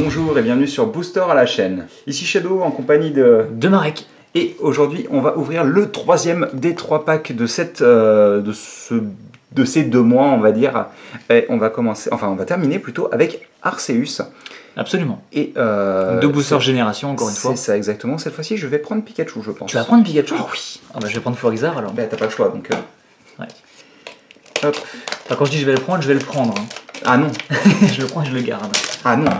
Bonjour et bienvenue sur Booster à la chaîne. Ici Shadow en compagnie de Marek. Et aujourd'hui on va ouvrir le troisième des 3 packs de ces 2 mois on va dire. Et on va terminer plutôt avec Arceus. Absolument. Et 2 boosters génération encore une fois. C'est ça exactement. Cette fois-ci je vais prendre Pikachu je pense. Tu vas prendre Pikachu? Oh oui. Ah bah je vais prendre Florizarre alors. Bah t'as pas le choix donc. Ouais. Hop. Enfin, quand je dis je vais le prendre, je vais le prendre. Hein. Ah non. Je le prends et je le garde. Ah non.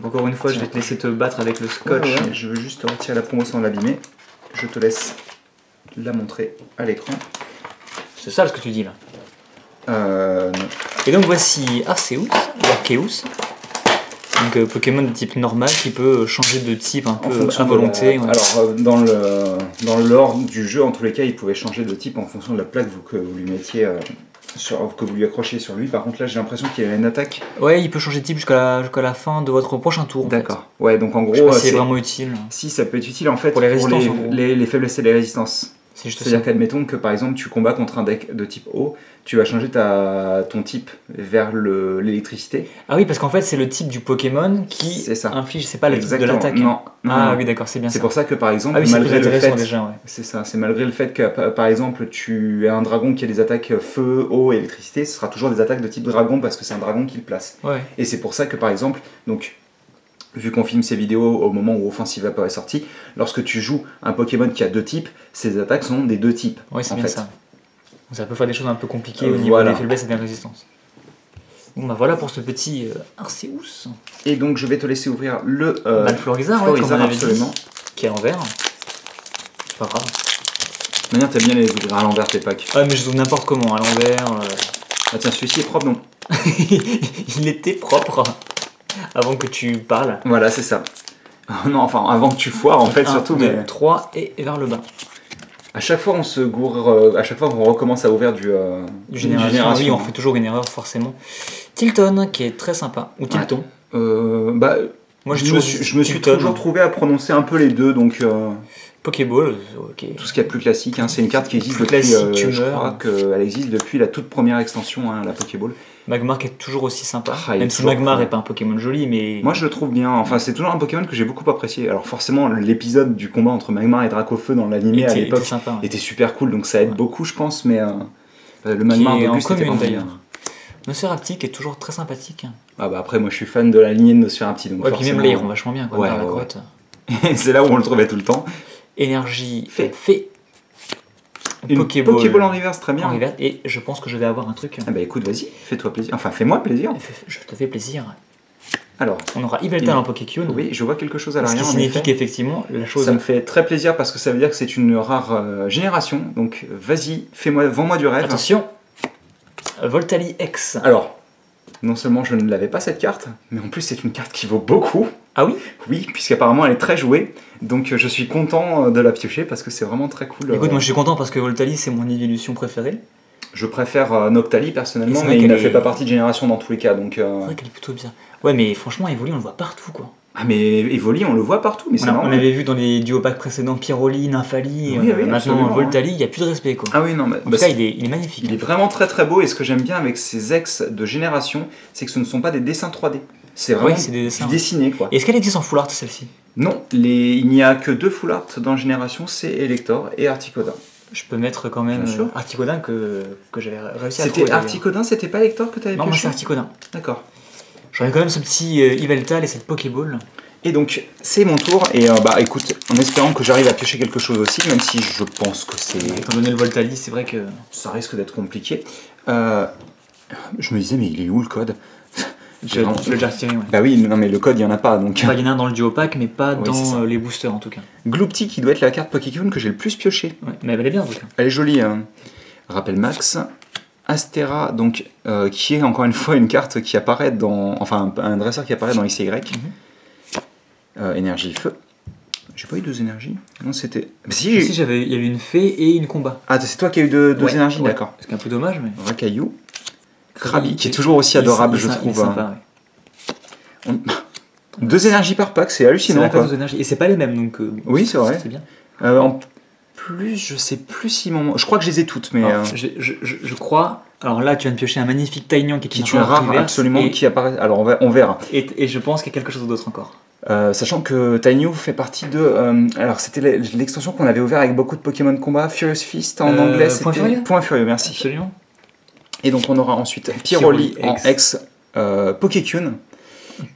Encore une fois, je vais te laisser te battre avec le scotch. Ouais. Je veux juste retirer la promo sans l'abîmer. Je te laisse la montrer à l'écran. C'est ça ce que tu dis là. Non. Et donc voici Arceus, Arceus. Donc Pokémon de type normal qui peut changer de type un peu à volonté. Ouais. Alors dans le lore du jeu, en tous les cas, il pouvait changer de type en fonction de la plaque que vous lui mettiez, que vous lui accrochiez sur lui. Par contre là, j'ai l'impression qu'il y a une attaque. Ouais, il peut changer de type jusqu'à la fin de votre prochain tour. D'accord. Ouais, donc en gros, je sais pas si c'est vraiment utile. Si, ça peut être utile en fait pour les résistances, les faiblesses et les résistances. C'est-à-dire qu'admettons que par exemple tu combats contre un deck de type eau, tu vas changer ton type vers l'électricité. Ah oui, parce qu'en fait c'est le type du Pokémon qui inflige, c'est pas le type de l'attaque. Non. Oui d'accord, c'est bien ça. C'est pour ça que par exemple, malgré le fait, déjà, ouais. C'est ça, c'est malgré le fait que par exemple tu as un dragon qui a des attaques feu, eau et électricité, ce sera toujours des attaques de type dragon parce que c'est un dragon qui le place. Ouais. Et c'est pour ça que par exemple, donc vu qu'on filme ces vidéos au moment où Offensive Vapor est sorti, lorsque tu joues un Pokémon qui a 2 types, ses attaques sont des 2 types. Oui, c'est bien ça. Donc ça peut faire des choses un peu compliquées au niveau des faiblesses et des résistances. Bon bah voilà pour ce petit Arceus. Et donc je vais te laisser ouvrir le Florizarre, comme on avait dit, qui est en vert. Pas grave. De manière, t'aimes bien les ouvrir à l'envers tes packs. Ah mais je trouve n'importe comment, à l'envers. Ah tiens, celui-ci est propre non? Il était propre. Avant que tu parles. Voilà, c'est ça. Non, enfin, avant que tu foires, en fait, surtout. 2, 3 et vers le bas. À chaque fois, on se gourre. À chaque fois qu'on recommence à ouvrir du génération. Oui, on fait toujours une erreur, forcément. Tilton, qui est très sympa. Ou Tilton. Moi, je me suis toujours trouvé à prononcer un peu les deux, donc. Pokéball, ok. Tout ce qu'il y a de plus classique, hein, c'est une carte qui existe depuis. Je crois qu'elle existe depuis la toute première extension, hein, la Pokéball. Magmar qui est toujours aussi sympa, même si Magmar n'est pas un Pokémon joli, mais... Moi je le trouve bien, enfin c'est toujours un Pokémon que j'ai beaucoup apprécié. Alors forcément l'épisode du combat entre Magmar et Dracofeu dans l'animé à l'époque était super cool, donc ça aide beaucoup je pense, mais le Magmar d'Auguste était vraiment bien. Nosferapti est toujours très sympathique. Ah bah après moi je suis fan de la lignée de Nosferapti, donc puis même là ils iront vachement bien quoi, dans la grotte. C'est là où on le trouvait tout le temps. Énergie fait. Une Pokéball en reverse, très bien. Et je pense que je vais avoir un truc. Ah bah écoute, vas-y, fais-toi plaisir. Enfin, fais-moi plaisir. Je te fais plaisir. Alors, on aura Yveltal en Pokécune. Oui, je vois quelque chose à l'arrière. Ce qui signifie qu'effectivement, la chose. Ça me fait très plaisir parce que ça veut dire que c'est une rare génération. Donc, vas-y, vends-moi du rêve. Attention, Voltali X. Alors, non seulement je ne l'avais pas cette carte, mais en plus c'est une carte qui vaut beaucoup. Ah oui? Oui, puisqu'apparemment elle est très jouée, donc je suis content de la piocher parce que c'est vraiment très cool. Écoute, moi je suis content parce que Voltali c'est mon évolution préférée. Je préfère Noctali personnellement, mais il ne fait pas partie de génération dans tous les cas. Donc, c'est vrai qu'elle est plutôt bien. Ouais, mais franchement, Evoli on le voit partout quoi. Ah, mais Evoli on le voit partout, mais c'est normal. On avait vu dans les duopacks précédents Pyroli, Nymphali, maintenant Voltali, il n'y a plus de respect quoi. Ah oui, non, mais. En tout cas, il est magnifique. Il est vraiment très très beau et ce que j'aime bien avec ces ex de génération, c'est que ce ne sont pas des dessins 3D. C'est vraiment du dessiné quoi. Est-ce qu'elle existe en full art celle-ci? Non, il n'y a que 2 full art dans Génération, c'est Elector et Articodin. Je peux mettre quand même Articodin que j'avais réussi à trouver. C'était Articodin, c'était pas Elector que tu avais pioché? Non, moi c'est Articodin. D'accord. J'aurais quand même ce petit Yveltal et cette Pokéball. Et donc c'est mon tour et écoute, en espérant que j'arrive à piocher quelque chose aussi, même si je pense que c'est... Étant donné le Voltali, c'est vrai que... Ça risque d'être compliqué. Je me disais mais il est où le code? Tu l'as déjà retiré, ouais. Bah oui, non mais le code il y en a pas donc... Il y en a un dans le duo pack mais pas dans les boosters en tout cas. Gloopty qui doit être la carte Pokécune que j'ai le plus pioché. Ouais, mais elle est bien en tout cas. Elle est jolie, rappel max. Astera, donc, qui est encore une fois une carte qui apparaît dans... Enfin un dresseur qui apparaît dans XY. Énergie feu. J'ai pas eu 2 énergies. Non, c'était. Si, il y avait une fée et une combat. Ah, c'est toi qui as eu 2 énergies, d'accord. C'est un peu dommage, mais. Racaillou. Krabi, qui est toujours aussi adorable, je trouve. Sympa, ouais. 2 énergies par pack, c'est hallucinant. C'est 2 énergies. Et c'est pas les mêmes, donc. Oui, c'est vrai. C'est bien. En plus, je sais plus si mon... Je crois que je les ai toutes, mais... Je crois... Alors là, tu viens de piocher un magnifique Taignan qui est une rare absolument, qui apparaît... Alors on verra. Et je pense qu'il y a quelque chose d'autre encore. Sachant que Tainyu fait partie de... alors c'était l'extension qu'on avait ouvert avec beaucoup de Pokémon combat, Furious Fist en anglais, c'était... Point Furieux, merci. Absolument. Et donc on aura ensuite Pyroli en ex Pokécune.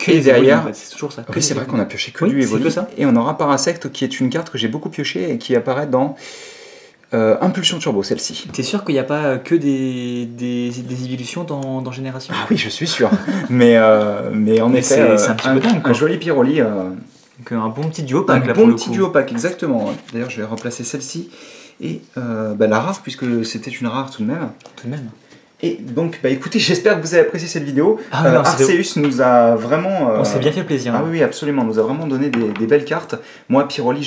Et derrière, c'est toujours ça. Oui, c'est vrai qu'on a pioché que du Evoli. Et on aura Parasect qui est une carte que j'ai beaucoup pioché et qui apparaît dans Impulsion Turbo, celle-ci. T'es sûr qu'il n'y a pas que des évolutions dans Génération? Ah oui, je suis sûr. mais en effet, c'est un petit peu dingue. Un joli Pyroli. Donc un bon petit duo pack. Un bon petit duo pack, exactement. D'ailleurs, je vais replacer celle-ci. Et la rare, puisque c'était une rare tout de même. Tout de même. Et donc, écoutez, j'espère que vous avez apprécié cette vidéo. Arceus nous a vraiment... on s'est bien fait plaisir. Ah oui, absolument. Nous a vraiment donné des belles cartes. Moi, Pyroli,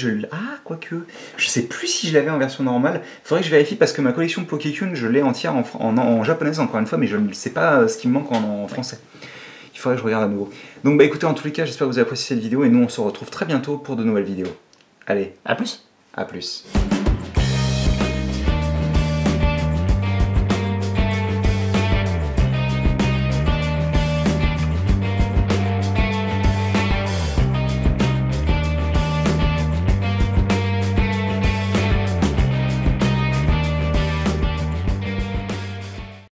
quoique... Je sais plus si je l'avais en version normale. Faudrait que je vérifie parce que ma collection de Pokécune, je l'ai entière en japonaise, encore une fois, mais je ne sais pas ce qui me manque en français. Il faudrait que je regarde à nouveau. Donc, écoutez, en tous les cas, j'espère que vous avez apprécié cette vidéo et nous, on se retrouve très bientôt pour de nouvelles vidéos. Allez. À plus. À plus.